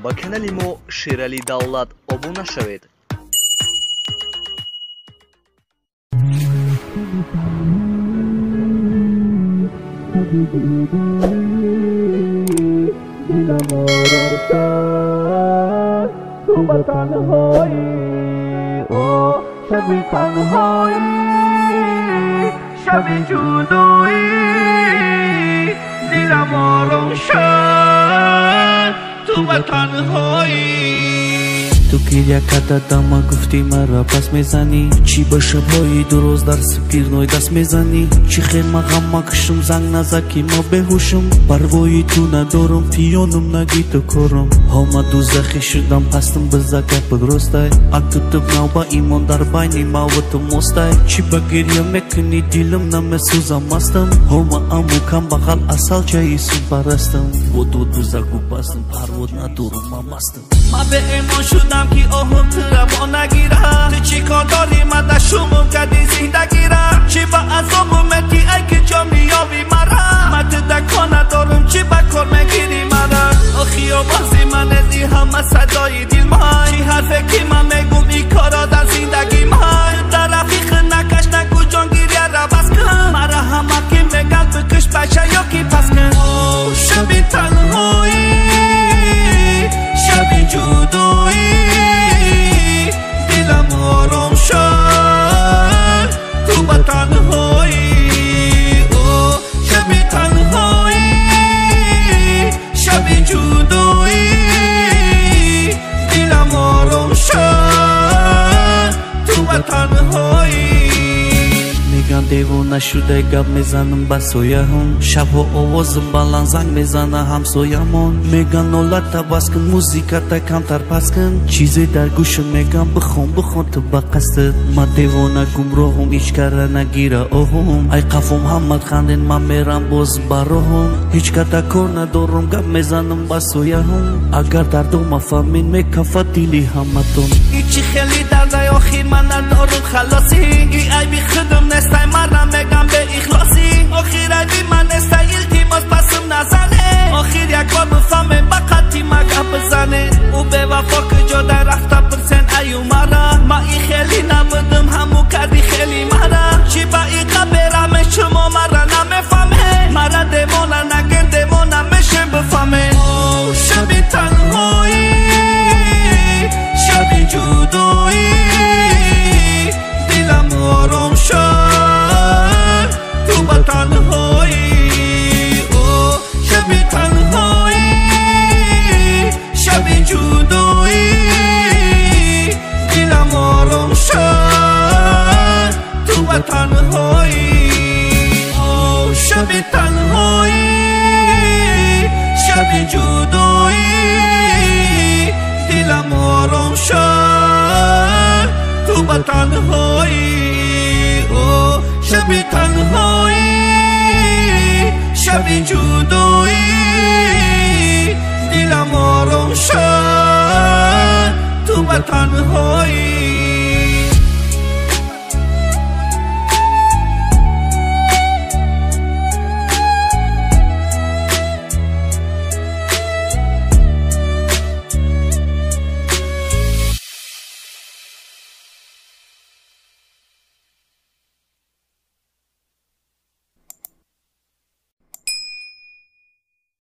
ба канали мо Шерали Давлат обуна шавед. شبی جدایی دلم آرام شد تو به تنهایی تو که یک عددم گفتی مرا پس میزنی چی با شبهای دو روز در سپیرنوی دست میزنی چی خیلی مغم کشم زنگ نزکی ما بهوشم پروایی تو ندارم فیانم نگی تو کرم همه دوزخی شدم پستم بزاگه بگرستای اکتب نو با ایمان در بینی ما و تو مستای چی بگیریا میکنی دیلم نمیسوزم مستم همه امو کم بخل اصل چایی سو پرستم و دو دوزخو پستم پرواد ندارم ما مستم ما به ایمان شدم که اوهم تو را با نگیرم تو چی کار داری من در شموم کردی زندگی را چی با عذابم متی ای که جا میابی مرا من تو دکا ندارم چی با کار میگیری مرا آخی و بازی من ازی همه صدای دل من چی حرفه که من میگم ای کارا در زندگی من در رفیق نکش نگو جان گیریه را بس کن مرا همه که میگل بکش بچه یا که پس کن شبی تنهایی شبی جدایی دلم آرام شد تو به تنهایی شبی تنهایی شبی جدایی دلم آرام شد تو به تنهایی میگن دیوونه شده گپ میزنم با سویهم شب و آوازم بلند زنگ میزنه همسایمون میگن نولت بس کن موزیکت کمتر پس کن چیزی در گوشم میگن بخون تو با قصدت من دیوونه گمراهم هیچ کاره نگیره اوهم ای قفم همت خندین من میرم باز براهم هیچ کتا کار ندارم گپ میزنم با سویهم اگر دردم فهمین میکفه دیلی همتون هیچی خیلی درده آخیر من ندارم خلاصی ای بی خودم نستای مرم میگم به اخلاصی آخیر ای بی من نستای التماس پسم نزنه آخیر یک بار بفهمه بقتی مگه بزنه او به وفا کجا در رفته پرسن ایو مرا ما ای خیلی نبودم همو کردی خیلی مرا چی با ای قبرم شما مرا نمیفهمه مرا دیمونه نگن دیمونه میشه بفهمه شبی تنهایی شبی جدایی دلم آرام شد تو به تنهایی شبی تنهایی شبی جدایی دلم آرام شد تو به تنهایی شبی تنهایی شبی جدایی دلم آرام شد تو به تنهایی شبی تنهایی شبی جدایی دلم آرام شد تو به تنهایی